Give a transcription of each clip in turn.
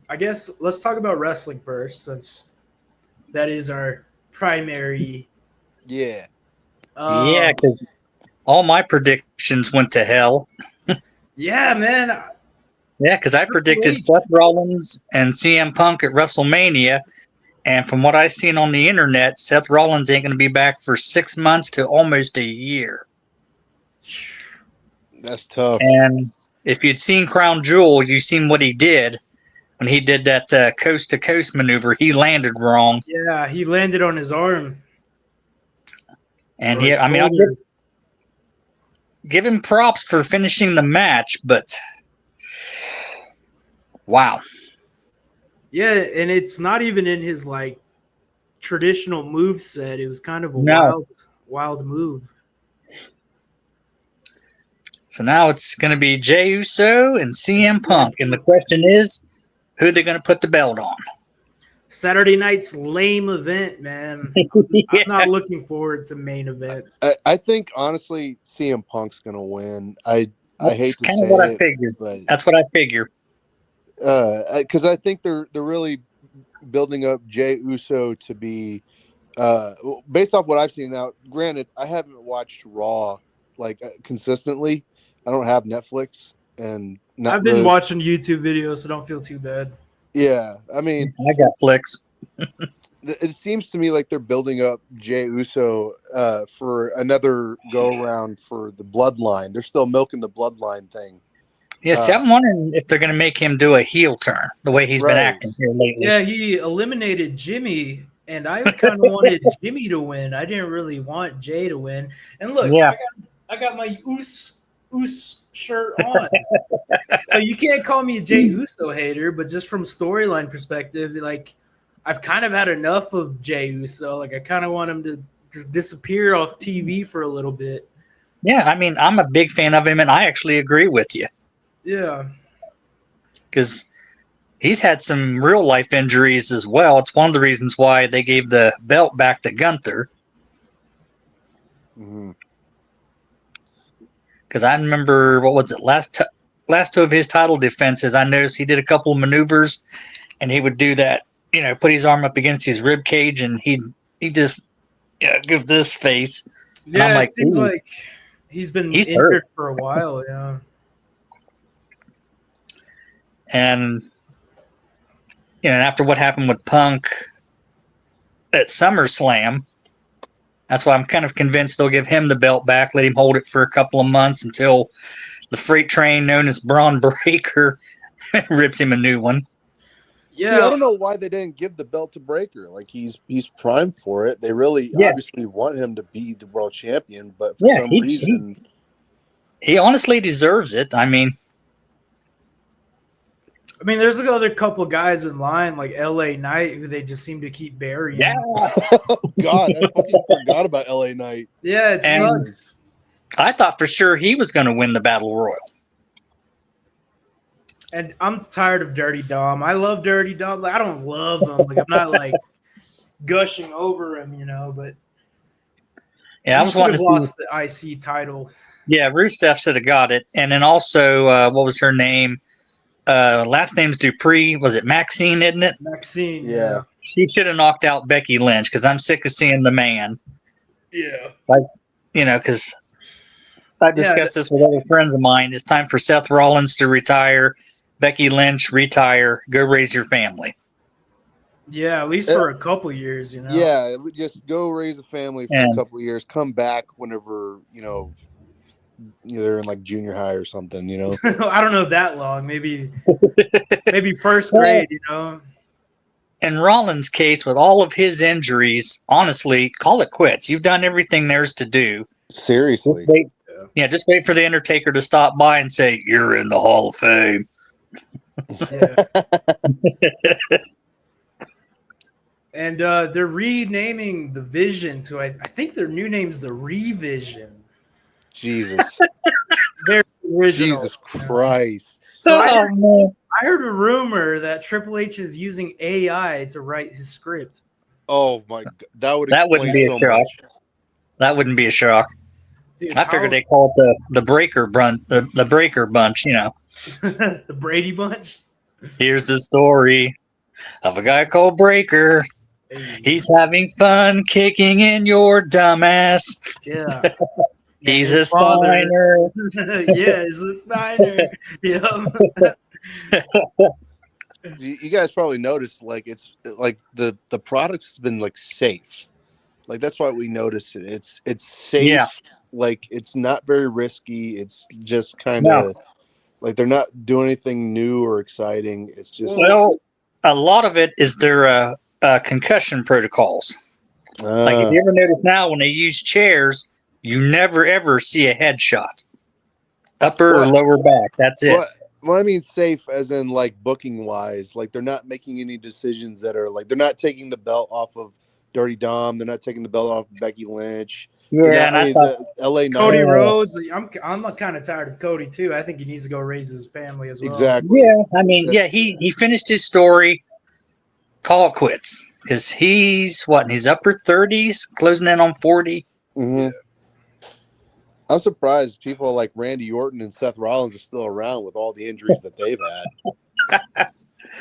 I guess let's talk about wrestling first, since that is our primary. Yeah. Um, Yeah, because all my predictions went to hell. yeah, man. Yeah, because I Triple predicted H. Seth Rollins and CM Punk at WrestleMania. And from what I've seen on the internet, Seth Rollins ain't going to be back for 6 months to almost a year. That's tough. And if you'd seen Crown Jewel, you've seen what he did when he did that coast to coast maneuver. He landed wrong. Yeah, he landed on his arm And or his I mean, I'll shoulder. give him props for finishing the match, but wow. Yeah, and it's not even in his like traditional move set. It was kind of a No. wild move. So now it's going to be Jey Uso and CM CM Punk. And the Punk. question is, who they're going to put the belt on? Saturday night's lame event, man. I'm Yeah, not looking forward to main event. I think honestly, CM Punk's gonna win. I that's hate to kind of what say I it, figured. but That's what I figure. because I think they're really building up Jay Uso to be based off what I've seen now. Granted, I haven't watched Raw like consistently. I don't have Netflix and not I've been really. watching YouTube videos, so don't feel too bad. Yeah, I mean, I got flicks. it seems to me like they're building up Jay Uso for another go around for the bloodline. They're still milking the bloodline thing. Yeah, see, I'm wondering if they're going to make him do a heel turn the way he's been Right. acting here lately. Yeah, he eliminated Jimmy, and I kind of wanted Jimmy to win. I didn't really want Jay to win. And look, Yeah, I got my Us shirt on, so you can't call me a Jay Uso hater. But just from storyline perspective, like I've kind of had enough of Jay Uso. Like I kind of want him to just disappear off TV for a little bit. yeah. I mean, I'm a big fan of him, and I actually agree with you Yeah, because he's had some real life injuries as well. It's one of the reasons why they gave the belt back to Gunther. Mm-hmm. Because I remember what was it last two of his title defenses. I noticed he did a couple of maneuvers, and he would do that. Put his arm up against his rib cage, and he just give this face, and I'm yeah. It like, seems ooh, like he's been he's hurt. injured for a while. Yeah. And after what happened with Punk at SummerSlam, that's why I'm kind of convinced they'll give him the belt back, let him hold it for a couple of months until the freight train known as Braun Breaker rips him a new one. See, I Yeah, don't know why they didn't give the belt to Breaker. Like he's primed for it. They really Yeah, obviously want him to be the world champion, but for yeah, some he reason, he honestly deserves it. I mean, I mean, there's another couple guys in line like L.A. Knight who they just seem to keep yeah, burying. oh God, I fucking forgot about LA Knight. Yeah, it and sucks. I thought for sure he was going to win the Battle Royal. And I'm tired of Dirty Dom. I love Dirty Dom. Like I don't love him. Like I'm not like gushing over him, but Yeah, I he was should wanting have to see. lost the IC title. Yeah, Rusev should have got it, and then also what was her name? Last name's Dupree. Was it Maxine? Isn't it? Maxine, Yeah, yeah. She should have knocked out Becky Lynch because I'm sick of seeing the man. Yeah. Like, because I've Yeah. discussed this with other friends of mine. It's time for Seth Rollins to retire, Becky Lynch retire, go raise your family. Yeah, at least Uh, for a couple years. yeah. Just go raise a family for a And couple of years. Come back whenever they're in like junior high or something. I don't know that long. Maybe first well, grade. in Rollins' case, with all of his injuries, honestly, call it quits. You've done everything there's to do. Just Seriously. wait, Yeah. just wait for the Undertaker to stop by and say, "You're in the Hall of Fame." Yeah. And they're renaming the Vision to I think their new name's the Revision. Jesus. Very original. Jesus Christ. So Oh man, I heard a rumor that Triple H is using AI to write his script. Oh my God. That would that wouldn't explain be a so shock. much. That wouldn't be a shock. Dude, I figured how they call it the Breaker Bunch. The Breaker Bunch. the Brady Bunch? Here's the story of a guy called Breaker. Hey, He's having fun kicking in your dumbass. yeah. Yeah, He's his a father. Steiner. Yeah, he's a Steiner. Yeah. You guys probably noticed, like, it's like the product has been like safe. Like that's why we notice it. It's Yeah. safe. Like it's not very risky. It's just kind No. of like they're not doing anything new or exciting. It's just Well, a lot of it is their concussion protocols. Like if you ever notice now, when they use chairs, you never ever see a headshot, upper or what lower back. That's it. what I mean safe as in like booking wise. Like they're not making any decisions that are like they're not taking the belt off of Dirty Dom. They're not taking the belt off of Becky Lynch. They're Yeah, not, and I I mean thought, the LA Cody Knight. Rhodes. I'm kind of tired of Cody too. I think he needs to go raise his family as well. Exactly. yeah, I mean, That- yeah, he finished his story. Call it quits because he's what in his upper 30s, closing in on 40. Mhm. I'm surprised people like Randy Orton and Seth Rollins are still around with all the injuries that they've had.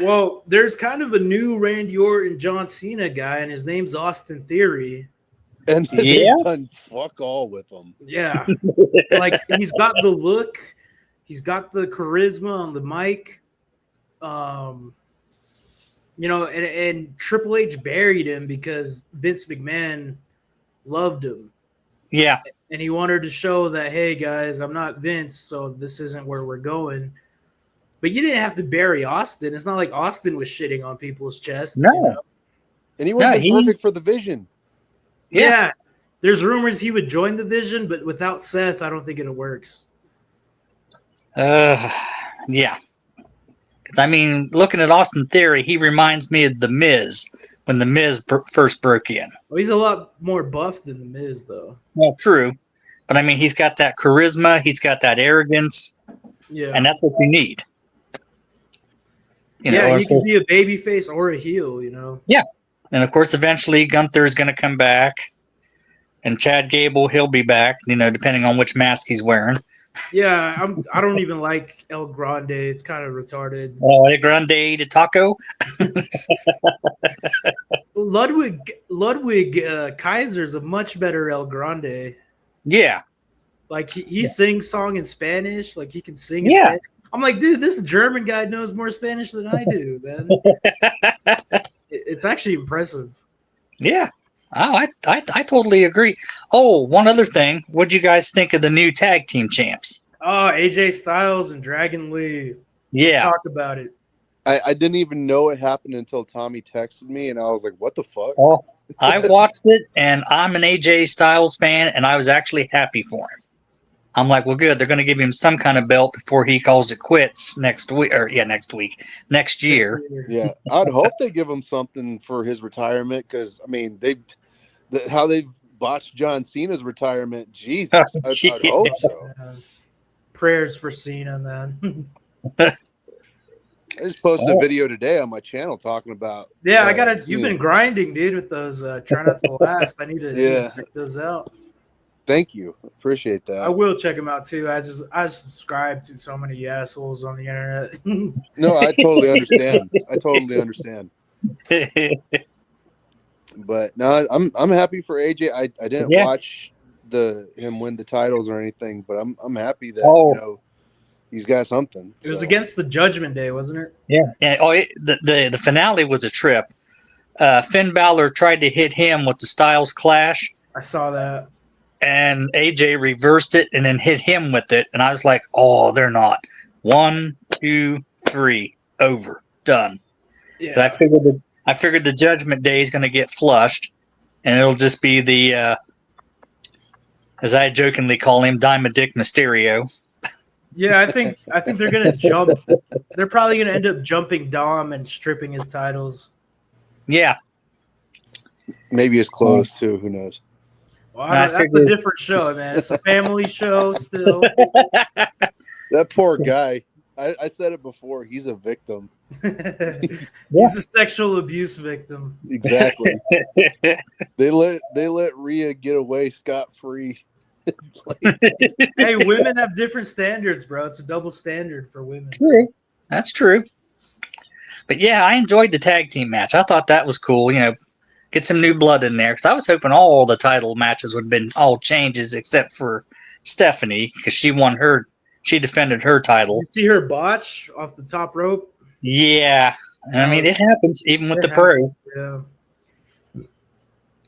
Well, there's kind of a new Randy Orton, John Cena guy, and his name's Austin Theory. And Yeah. they've done fuck all with them. Yeah, like he's got the look, he's got the charisma on the mic. You know, and Triple H buried him because Vince McMahon loved him. Yeah, And he wanted to show that, hey guys, I'm not Vince, so this isn't where we're going. But you didn't have to bury Austin. It's not like Austin was shitting on people's chests. No. You know? And he would have No, been perfect he's- for the Vision. Yeah. There's rumors he would join the Vision, but without Seth, I don't think it works. yeah. 'Cause, I mean, looking at Austin Theory, he reminds me of The Miz when The Miz first broke in. Well, he's a lot more buff than The Miz, though. Well, true. But I mean, he's got that charisma, he's got that arrogance, Yeah. and that's what you need. You yeah, know, he of can course- be a babyface or a heel, you know. and of course, eventually Gunther is going to come back, and Chad Gable, he'll be back. You know, depending on which mask he's wearing. Yeah, I don't even like El Grande. It's kind of retarded. Oh, El Grande de Taco. Ludwig Kaiser's a much better El Grande. Yeah, Like he sings song in Spanish. Like he can sing. Yeah. In Spanish. I'm like, dude, this German guy knows more Spanish than I do, man. It's actually impressive. yeah. Oh, I totally agree. Oh, one other thing. What'd you guys think of the new tag team champs? Oh, AJ Styles and Dragon Lee. Let's Yeah. talk about it. I didn't even know it happened until Tommy texted me, and I was like, "What the fuck?" Oh, I watched it, and I'm an AJ Styles fan, and I was actually happy for him. I'm like, well, good. They're going to give him some kind of belt before he calls it quits next week, next year. Yeah, I'd hope they give him something for his retirement because I mean how they've botched John Cena's retirement. Jesus, I'd hope so. Prayers for Cena, man. I just posted a video today on my channel talking about. Yeah, I gotta. Cena. You've been grinding, dude, with those. Try not to laugh. I need to Yeah. check those out. Thank you, appreciate that. I will check them out too. I subscribe to so many assholes on the internet. No, I totally understand. I totally understand. But no, I'm happy for AJ. I didn't Yeah. watch him win the titles or anything, but I'm happy that Oh. he's got something. It was so. against the Judgment Day, wasn't it? Yeah. The finale was a trip. Finn Balor tried to hit him with the Styles Clash, I saw that. and AJ reversed it and then hit him with it. And I was like, oh, they're not. 1, 2, 3, over, done. Yeah. I figured the Judgment Day is going to get flushed, and it'll just be the, as I jokingly call him, Diamond Dick Mysterio. Yeah, I think they're gonna jump. They're probably gonna end up jumping Dom and stripping his titles. Yeah, Maybe his clothes too. Who knows? Well, I that's a figured- different show, man. It's a family show still. That poor guy. I said it before. He's a victim. He's a sexual abuse victim. Exactly. They let Rhea get away scot free. Hey, women have different standards, bro. It's a double standard for women. True. That's true. But yeah, I enjoyed the tag team match. I thought that was cool. Get some new blood in there because I was hoping all the title matches would have been all changes except for Stephanie because she defended her title. You see her botch off the top rope? Yeah, I mean it happens even with the pro. Yeah,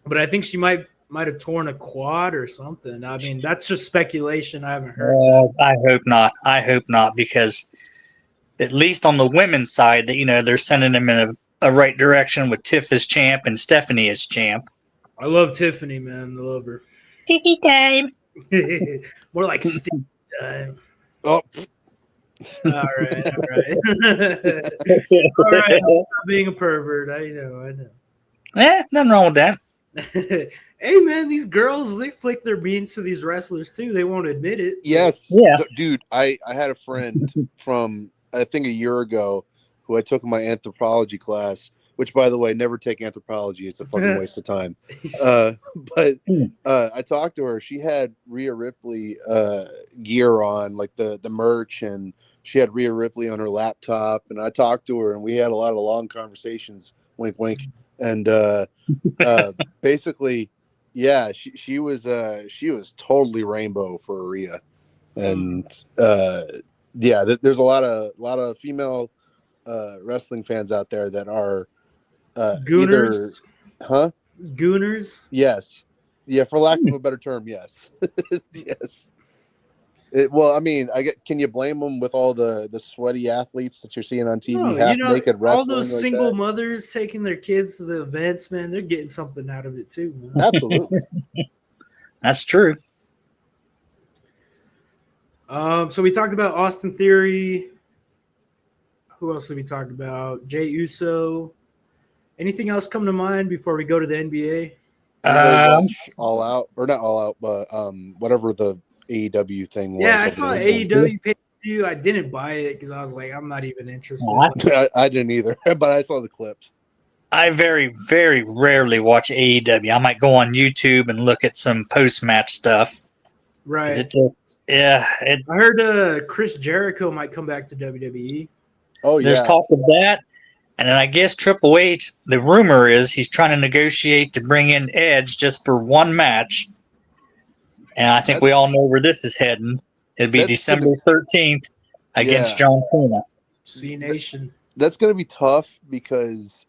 but I think she might have torn a quad or something. I mean, that's just speculation. I haven't heard that. I hope not. I hope not because at least on the women's side, that they're sending them in a right direction with Tiff as champ and Stephanie as champ. I love Tiffany, man. I love her. Tiki time. More like stick time. Oh, All right. All right. Stop being a pervert. I know. Nothing wrong with that. Hey, man, these girls, they flick their beans to these wrestlers, too. They won't admit it. yes. Yeah. Dude, I had a friend from, I think, a year ago who I took in my anthropology class, which, by the way, never take anthropology. It's a fucking waste of time. But I talked to her. She had Rhea Ripley gear on, like the merch, and she had Rhea Ripley on her laptop. And I talked to her, and we had a lot of long conversations, wink, wink. And basically, yeah, she was totally rainbow for Rhea. And yeah, there's a lot of female wrestling fans out there that are Gooners? Huh? Gooners? Yes. Yeah, for lack of a better term, yes. Yes. Well, I mean, can you blame them with all the sweaty athletes that you're seeing on TV, half naked wrestling? All those like single that? mothers taking their kids to the events, man, they're getting something out of it too, man. Absolutely. That's true. So we talked about Austin Theory. Who else did we talk about? Jey Uso. Anything else come to mind before we go to the NBA? Watch All Out, or not All Out, but whatever the AEW thing was. Yeah, I saw AEW pay-per-view. I didn't buy it because I was like, I'm not even interested. I didn't either, but I saw the clips. I very, very rarely watch AEW. I might go on YouTube and look at some post-match stuff. Right. I heard Chris Jericho might come back to WWE. Oh, There's talk of that. And then I guess Triple H, the rumor is he's trying to negotiate to bring in Edge just for one match. And I think we all know where this is heading. It'll be December 13th against John Cena. C-Nation. That's going to be tough because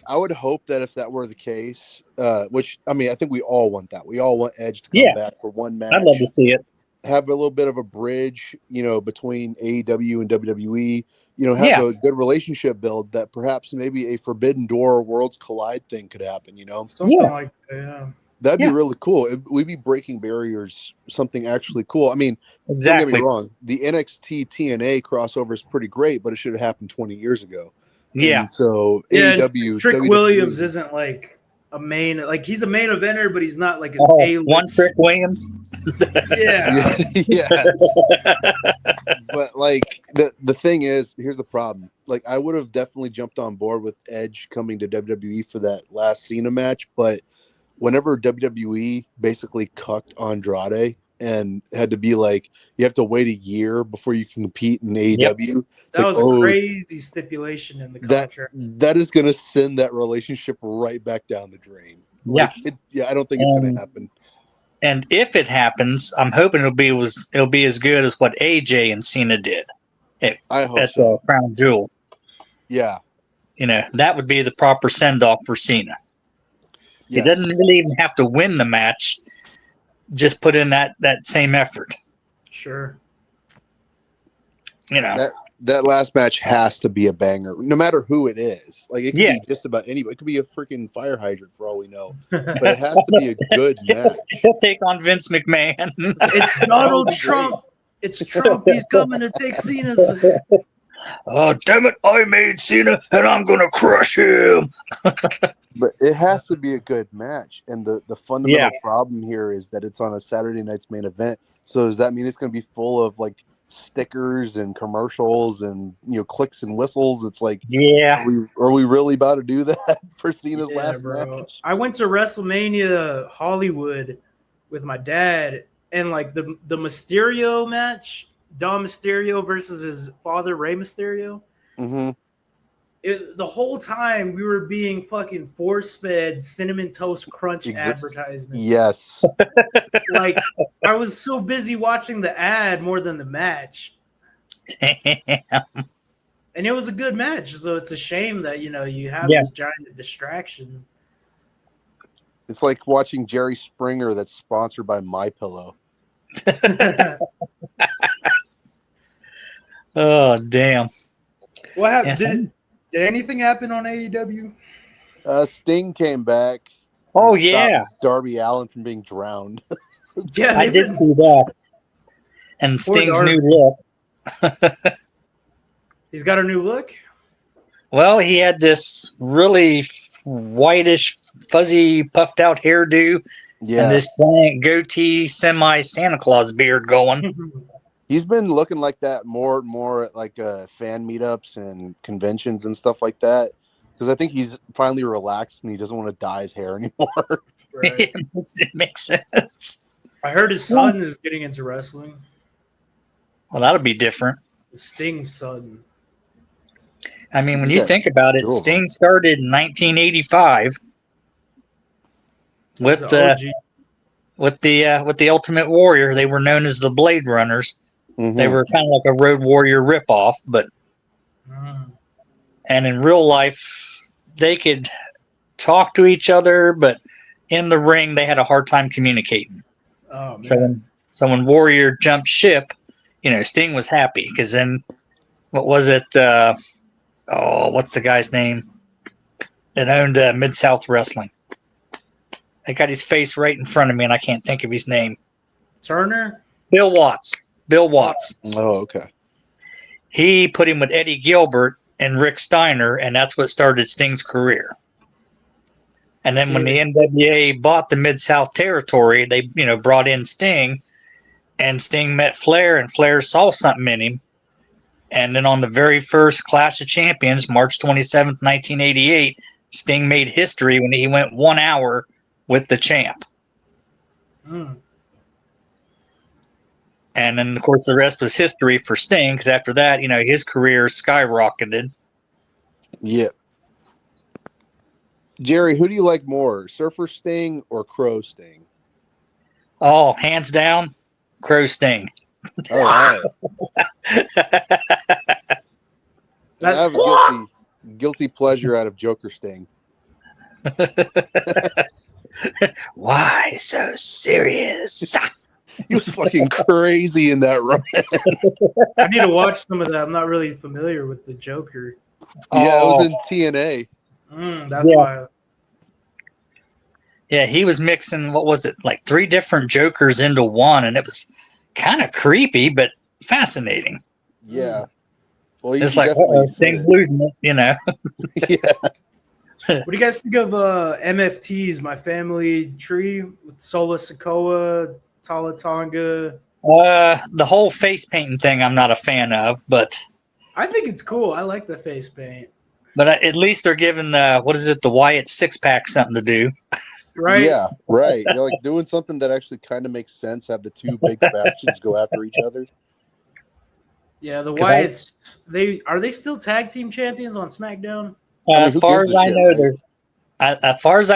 I would hope that if that were the case, which, I mean, I think we all want that. We all want Edge to come back for one match. I'd love to see it. Have a little bit of a bridge, between AEW and WWE. Have a good relationship build that perhaps maybe a Forbidden Door Worlds Collide thing could happen, Something like that, yeah. That'd be really cool. We'd be breaking barriers, something actually cool. I mean, exactly. Don't get me wrong. The NXT TNA crossover is pretty great, but it should have happened 20 years ago. Yeah. And so AEW. Trick WWE, Williams isn't like a main, like he's a main eventer, but he's not like one Trick Williams. Yeah. But like the thing is, here's the problem. Like I would have definitely jumped on board with Edge coming to WWE for that last Cena match, but whenever WWE basically cucked Andrade and had to be like, you have to wait a year before you can compete in AEW. That was a crazy stipulation in the contract. That is going to send that relationship right back down the drain. Yeah. I don't think it's going to happen. And if it happens, I'm hoping it'll be as good as what AJ and Cena did. I hope at so. Crown Jewel. Yeah. That would be the proper send-off for Cena. Yes. He doesn't really even have to win the match. Just put in that same effort. Sure. That last match has to be a banger, no matter who it is. Like it could be just about anybody. It could be a freaking fire hydrant for all we know. But it has to be a good match. He'll take on Vince McMahon. It's Donald Trump. It's Trump. He's coming to take Cena's. Oh, damn it. I made Cena and I'm going to crush him. But it has to be a good match. And the fundamental problem here is that it's on a Saturday night's main event. So does that mean it's going to be full of like stickers and commercials and clicks and whistles? It's like, are we really about to do that for Cena's last match? I went to WrestleMania Hollywood with my dad, and like the Mysterio match, Dom Mysterio versus his father Rey Mysterio. Mm-hmm. the whole time we were being fucking force fed Cinnamon Toast Crunch advertisements. Yes. Like I was so busy watching the ad more than the match. Damn. And it was a good match, so it's a shame that you have Yeah. this giant distraction. It's like watching Jerry Springer that's sponsored by MyPillow. Oh, damn. What happened? Yes, Did anything happen on AEW? Sting came back. Oh, and stopped yeah. Darby Allin from being drowned. Yeah, I did see that. And Poor Sting's Darby. new look. He's got a new look. Well, he had this really whitish, fuzzy, puffed out hairdo and Yeah. this giant goatee, semi Santa Claus beard going. He's been looking like that more and more at like fan meetups and conventions and stuff like that. Because I think he's finally relaxed and he doesn't want to dye his hair anymore. Right. It makes sense. I heard his son is getting into wrestling. Well, that'll be different. Sting's son. I mean, when He's you got think about it, two of them. Sting started in 1985 He's with an OG. the Ultimate Warrior. They were known as the Blade Runners. Mhm. They were kind of like a Road Warrior ripoff, but and in real life they could talk to each other, but in the ring they had a hard time communicating. Oh man. So when Warrior jumped ship, Sting was happy because then what was it? What's the guy's name that owned Mid-South Wrestling? I got his face right in front of me and I can't think of his name. Turner? Bill Watts. Bill Watts. Oh, okay. He put him with Eddie Gilbert and Rick Steiner, and that's what started Sting's career. And then when the NWA bought the Mid-South territory, they brought in Sting, and Sting met Flair, and Flair saw something in him. And then on the very first Clash of Champions, March 27th, 1988, Sting made history when he went 1 hour with the champ. And then, of course, the rest was history for Sting, because after that, his career skyrocketed. Yeah. Jerry, who do you like more, Surfer Sting or Crow Sting? Oh, hands down, Crow Sting. All right. That's I have a guilty pleasure out of Joker Sting. Why so serious? He was fucking crazy in that run. I need to watch some of that. I'm not really familiar with the Joker. Yeah, it was in TNA. That's why. Yeah, he was mixing, what was it, like 3 different Jokers into one, and it was kind of creepy, but fascinating. Yeah. Well, It's like, Sting's losing it, Yeah. What do you guys think of MFTs, My Family Tree, with Sola Sikoa, Tala Tonga? The whole face painting thing I'm not a fan of, but I think it's cool. I like the face paint. But at least they're giving the Wyatt 6-pack something to do. Right? Yeah, right. They're like doing something that actually kind of makes sense. Have the two big factions go after each other. Yeah, the Wyatts. Are they still tag team champions on SmackDown? As far as I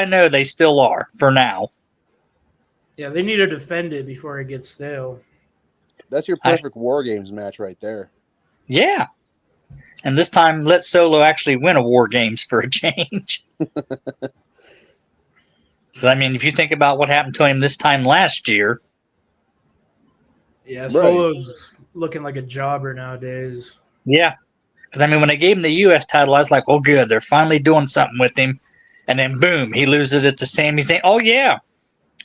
know, they still are for now. Yeah, they need to defend it before it gets stale. That's your perfect War Games match right there. Yeah. And this time, let Solo actually win a War Games for a change. So, I mean, if you think about what happened to him this time last year. Yeah, right. Solo's looking like a jobber nowadays. Yeah. Because, I mean, when they gave him the U.S. title, I was like, oh, good. They're finally doing something with him. And then, boom, he loses it to Sami Zayn. Oh, yeah.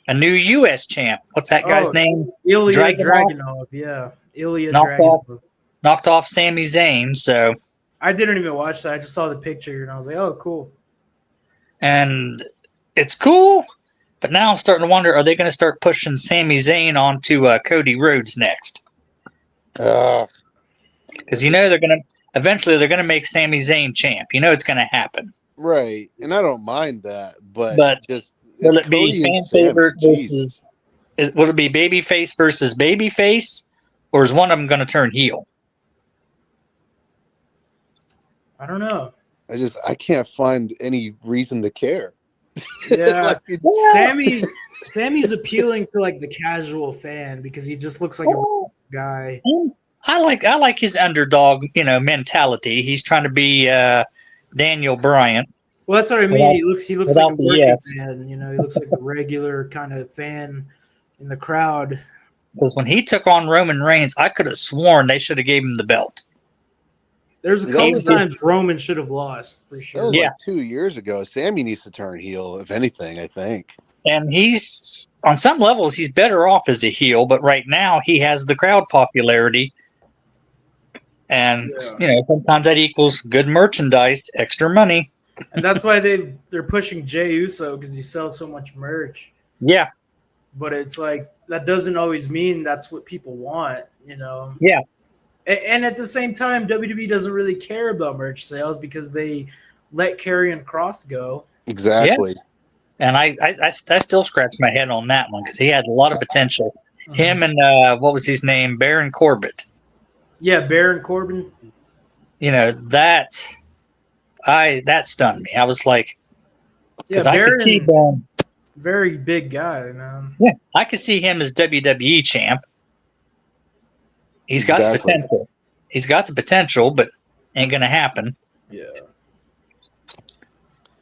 A new U.S. champ. What's that guy's name? Ilya Dragunov. Yeah. Ilya Dragunov. Knocked off Sami Zayn, so. I didn't even watch that. I just saw the picture, and I was like, oh, cool. And it's cool, but now I'm starting to wonder, are they going to start pushing Sami Zayn onto Cody Rhodes next? Because they're going to eventually make Sami Zayn champ. It's going to happen. Right, and I don't mind that, but just will it be fan favorite versus? Will it be babyface versus babyface, or is one of them going to turn heel? I don't know. I can't find any reason to care. Yeah, Like, it's- Sammy's appealing to like the casual fan because he just looks like a guy. I like his underdog, mentality. He's trying to be Daniel Bryant. Well, that's what I mean. He looks like without a the working yes. man. He looks like a regular kind of fan in the crowd. Because when he took on Roman Reigns, I could have sworn they should have gave him the belt. There's a That couple was times Roman should have lost for that sure. was Yeah. like 2 years ago. Sammy needs to turn heel, if anything, I think. And he's, on some levels, he's better off as a heel, but right now he has the crowd popularity. And, sometimes that equals good merchandise, extra money. And that's why they're pushing Jey Uso because he sells so much merch. Yeah. But it's like that doesn't always mean that's what people want, Yeah. And at the same time, WWE doesn't really care about merch sales because they let Karrion Kross go. Exactly. And I still scratch my head on that one because he had a lot of potential. Him and what was his name? Baron Corbin. Yeah, Baron Corbin. That stunned me. I was like, Yeah, I could see Baron, very big guy, man. Yeah, I could see him as WWE champ. He's got the potential. He's got the potential, but ain't gonna happen. Yeah.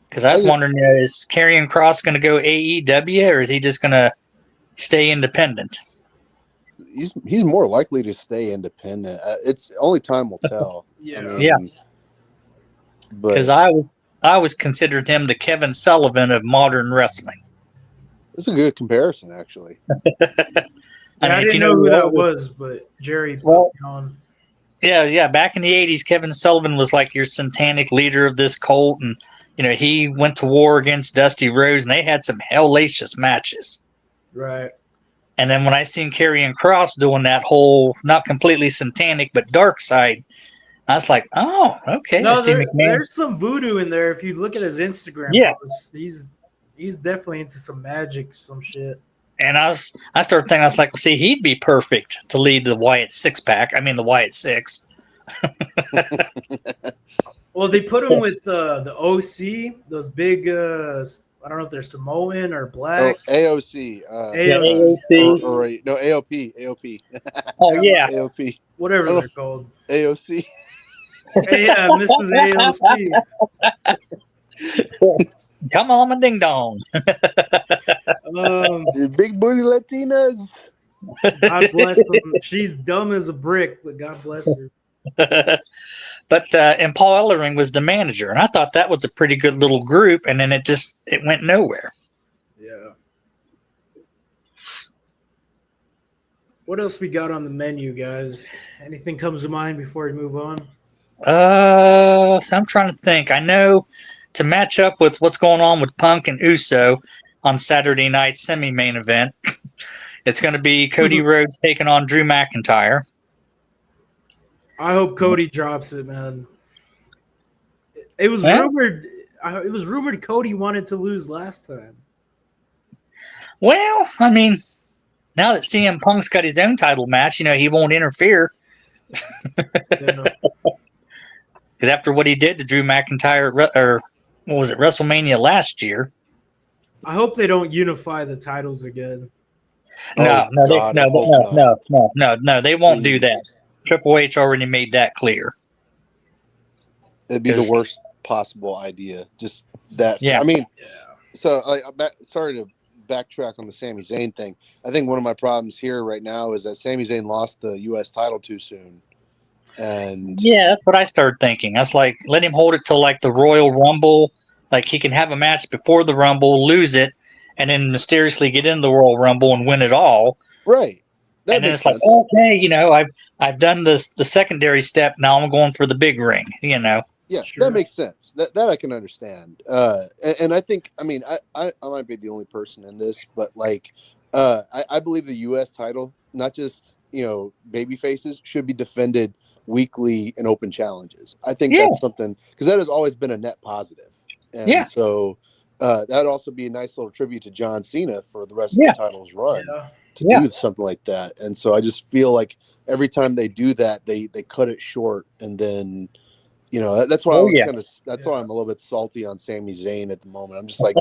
Because I was wondering, is Karrion Kross going to go AEW or is he just going to stay independent? He's more likely to stay independent. It's only time will tell. Yeah. Because I was considered him the Kevin Sullivan of modern wrestling. It's a good comparison, actually. I didn't know who that was, but Jerry put me on. Yeah. Back in the 80s, Kevin Sullivan was like your satanic leader of this cult, and he went to war against Dusty Rhodes, and they had some hellacious matches. Right. And then when I seen Karrion Kross doing that whole, not completely satanic, but dark side, I was like, oh, okay. No, there's some voodoo in there. If you look at his Instagram posts, he's definitely into some magic, some shit. And I started thinking, I was like, well, see, he'd be perfect to lead the Wyatt six-pack. I mean, the Wyatt Six. Well, they put him with the OC, those big, I don't know if they're Samoan or black. Oh, AOC. AOC. No, AOP. AOP. Oh, yeah. AOP. Whatever they're called. AOC. Yeah, Mrs. AOC. Come on, my ding dong. Big booty Latinas. God bless them. She's dumb as a brick, but God bless her. And Paul Ellering was the manager, and I thought that was a pretty good little group, and then it went nowhere. Yeah. What else we got on the menu, guys? Anything comes to mind before we move on? So I'm trying to think. I know to match up with what's going on with Punk and Uso on Saturday night semi-main event, it's going to be Cody Rhodes taking on Drew McIntyre. I hope Cody drops it, man. It was rumored. It was rumored Cody wanted to lose last time. Well, I mean, now that CM Punk's got his own title match, he won't interfere. Because after what he did to Drew McIntyre, or what was it, WrestleMania last year? I hope they don't unify the titles again. No, they won't do that. Triple H already made that clear. It'd be the worst possible idea. Just that. Yeah. I mean, so sorry to backtrack on the Sami Zayn thing. I think one of my problems here right now is that Sami Zayn lost the U.S. title too soon. And yeah, that's what I started thinking. I was like, let him hold it till like the Royal Rumble. Like he can have a match before the Rumble, lose it, and then mysteriously get into the Royal Rumble and win it all. Right. And then it's sense. Like, okay, I've done the secondary step. Now I'm going for the big ring. Yeah, sure. That makes sense. That I can understand. And I think, I mean, I might be the only person in this, but like, I believe the U.S. title, not just baby faces, should be defended weekly in open challenges. I think that's something, because that has always been a net positive. And so that'd also be a nice little tribute to John Cena for the rest of the title's run. To do something like that. And so I just feel like every time they do that, they cut it short and then You know, that's why I Oh was yeah. kind of. That's Yeah. why I'm a little bit salty on Sami Zayn at the moment. I'm just like,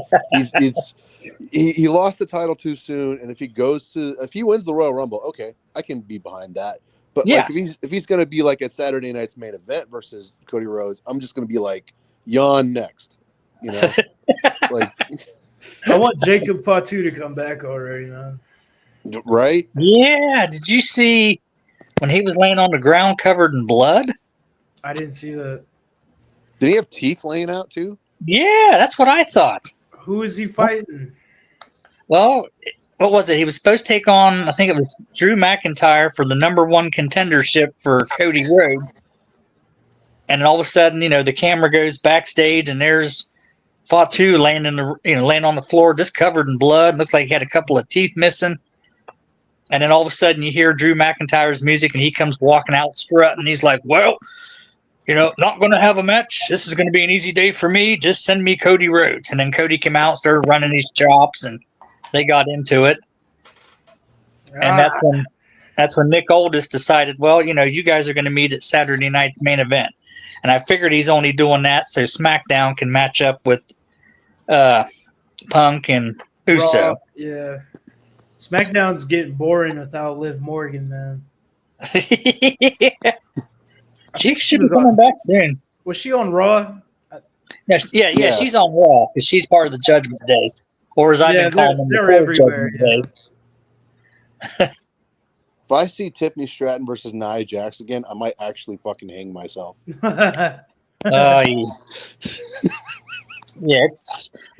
he lost the title too soon, and if he wins the Royal Rumble, okay, I can be behind that. But Yeah. like, if he's gonna be like at Saturday night's main event versus Cody Rhodes, I'm just gonna be like, yawn next. You know, like, I want Jacob Fatu to come back already, man. right? Yeah. Did you see when he was laying on the ground covered in blood? I didn't see that. Did he have teeth laying out too? Yeah, that's what I thought. Who is he fighting? Well, what was it? He was supposed to take on, I think it was Drew McIntyre for the #1 contendership for Cody Rhodes. And all of a sudden, the camera goes backstage, and there's Fatu laying laying on the floor, just covered in blood. Looks like he had a couple of teeth missing. And then all of a sudden, you hear Drew McIntyre's music, and he comes walking out strutting. He's like, "Well, not going to have a match. This is going to be an easy day for me. Just send me Cody Rhodes." And then Cody came out, started running his chops, and they got into it. And that's when Nick Aldis decided, well, you guys are going to meet at Saturday night's main event. And I figured he's only doing that so SmackDown can match up with Punk and Uso. Raw, yeah. SmackDown's getting boring without Liv Morgan, man. Yeah. I She think should be was coming on. back soon. Was she on Raw? Yeah, Yeah. she's on Raw because she's part of the Judgment Day. Or as I've Yeah, been calling them, they're the everywhere. Judgment Yeah. Day. If I see Tiffany Stratton versus Nia Jax again, I might actually fucking hang myself. Yeah. I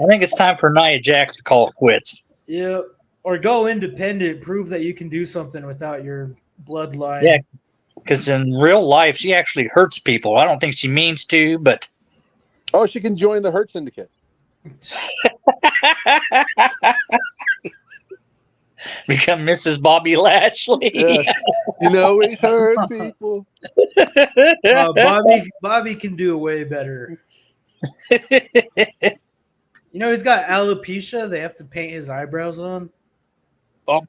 think it's time for Nia Jax to call it quits. Yeah, or go independent. Prove that you can do something without your bloodline. Yeah, because in real life, she actually hurts people. I don't think she means to, but Oh, she can join the Hurt Syndicate. become Mrs. Bobby Lashley. Yeah. We hurt people. Bobby can do way better. He's got alopecia. They have to paint his eyebrows on. Oh,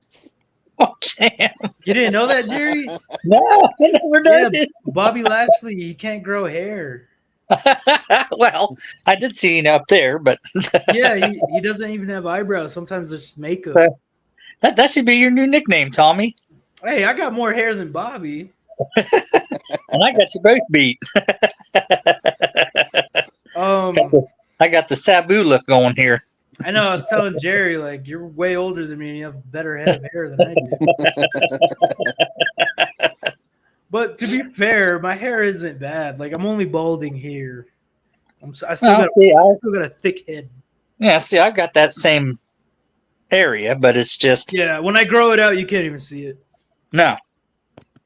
Oh, damn. You didn't know that, Jerry? No, I never noticed. Bobby Lashley, he can't grow hair. Well, I did see up there, but Yeah, he doesn't even have eyebrows. Sometimes it's just makeup. So- that should be your new nickname, Tommy. Hey, I got more hair than Bobby. And I got you both beat. I got the Sabu look going here. I know. I was telling Jerry, like, you're way older than me, and you have a better head of hair than I do. But to be fair, my hair isn't bad. Like, I'm only balding here. I still got a thick head. Yeah, see, I've got that same area, but it's just Yeah, when I grow it out, you can't even see it. no.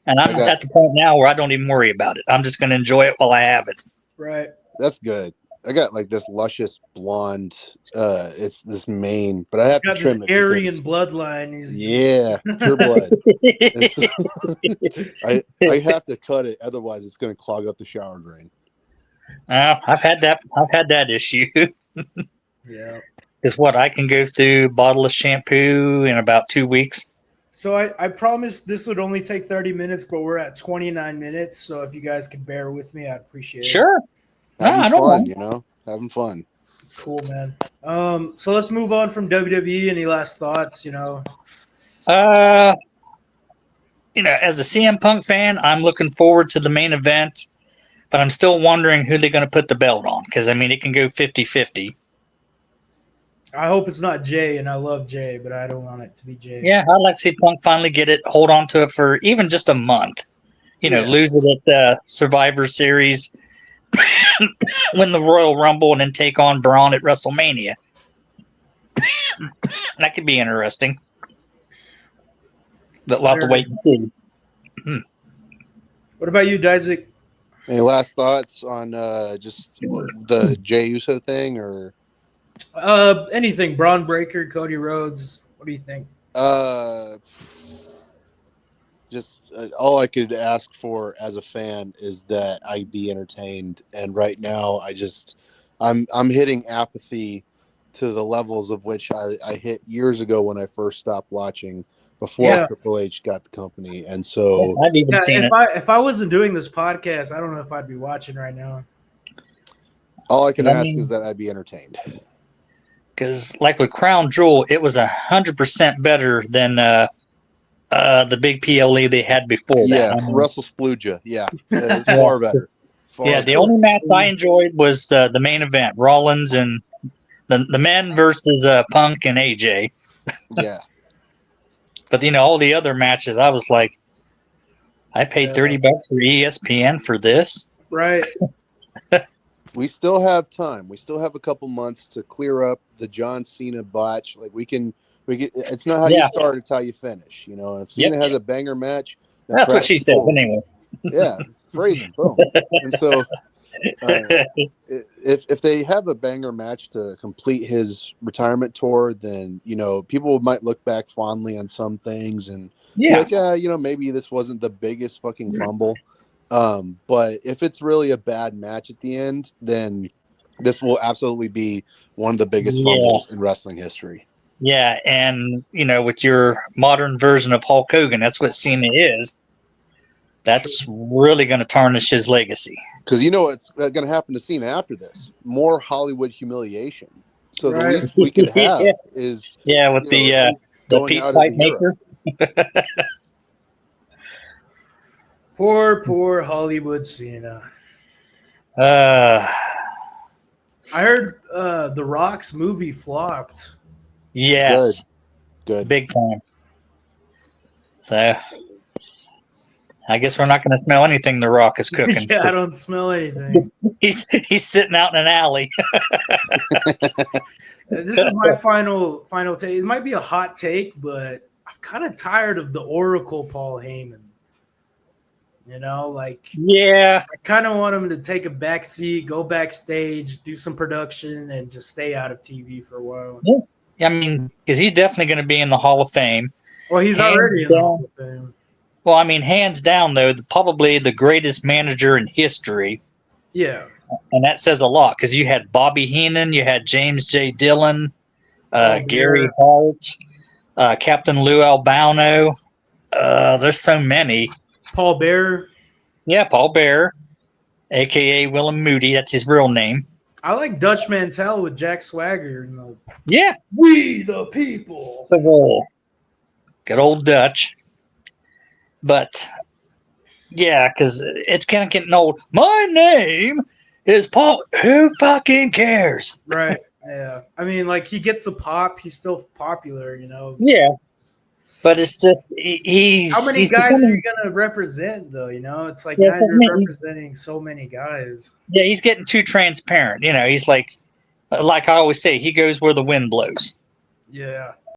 And I'm at the point now where I don't even worry about it. I'm just going to enjoy it while I have it. Right. That's good. I got like this luscious blonde. It's this mane, but I have to trim it. Aryan bloodline. Yeah, pure blood. I have to cut it, otherwise it's going to clog up the shower drain. I've had that issue. Yeah. Is what I can go through a bottle of shampoo in about 2 weeks. So I promised this would only take 30 minutes, but we're at 29 minutes. So if you guys could bear with me, I'd appreciate it. Sure. Having fun, having fun. Cool, man. So let's move on from WWE. Any last thoughts? As a CM Punk fan, I'm looking forward to the main event, but I'm still wondering who they're going to put the belt on because, it can go 50-50. I hope it's not Jay, and I love Jay, but I don't want it to be Jay. Yeah, I'd like to see Punk finally get it, hold on to it for even just a month. Lose it at the Survivor Series, win the Royal Rumble, and then take on Braun at WrestleMania. That could be interesting. But we'll have to wait and see. What about you, Isaac? Any last thoughts on just the Jey Uso thing, or Anything? Braun Breaker, Cody Rhodes. What do you think? Just all I could ask for as a fan is that I be entertained. And right now, I'm hitting apathy to the levels of which I hit years ago when I first stopped watching. before Yeah. Triple H got the company, and so I've even Yeah, seen it. if I wasn't doing this podcast, I don't know if I'd be watching right now. all I can 'Cause I ask mean- is that I be entertained. Because like with Crown Jewel, it was 100% better than the big PLE they had before Yeah, that. I mean, Russell Spluja. Yeah, it's Yeah. far better. Far yeah, better. the only match I enjoyed was the main event, Rollins and the men versus Punk and AJ. Yeah. But all the other matches, I was like, I paid Yeah. $30 for ESPN for this. Right. We still have time. We still have a couple months to clear up the John Cena botch. Like we can. It's not how you Yeah. start; it's how you finish. You know, and if Yep. Cena has a banger match, then That's what perhaps she said. people- But anyway, Yeah, it's phrasing, boom. And so, if they have a banger match to complete his retirement tour, then people might look back fondly on some things and be yeah, like, maybe this wasn't the biggest fucking fumble. But if it's really a bad match at the end, then this will absolutely be one of the biggest Yeah. fumbles in wrestling history. yeah, and with your modern version of Hulk Hogan, that's what Cena is. That's really going to tarnish his legacy. Because what's going to happen to Cena after this? More Hollywood humiliation. So the Right. least we could have Yeah. is Yeah, with him the going peace out as pipe a hero. maker. Poor Hollywood Cena. Uh, I heard The Rock's movie flopped. yes, Good. big time. So, I guess we're not going to smell anything The Rock is cooking. Yeah, I don't smell anything. He's sitting out in an alley. This is my final take. It might be a hot take, but I'm kind of tired of the Oracle Paul Heyman. Yeah, I kind of want him to take a back seat, go backstage, do some production, and just stay out of TV for a while. I mean, because he's definitely going to be in the Hall of Fame. Well, he's Hands already in the down. Hall of Fame. Well, I mean, hands down, though, probably the greatest manager in history. Yeah. And that says a lot because you had Bobby Heenan, you had James J. Dillon, Gary Hart, Captain Lou Albano. There's so many. Paul Bearer. Yeah, Paul Bearer, a.k.a. Willem Moody. That's his real name. I like Dutch Mantel with Jack Swagger. Yeah. We the people. Good old Dutch. But, yeah, because it's kind of getting old. My name is Paul. Who fucking cares? Right. Yeah. I mean, he gets a pop. He's still popular, Yeah. But it's just, he's... How many he's guys becoming, are you going to represent, though? It's like Yeah, now it's you're like, representing so many guys. Yeah, he's getting too transparent. He's like I always say, he goes where the wind blows. Yeah.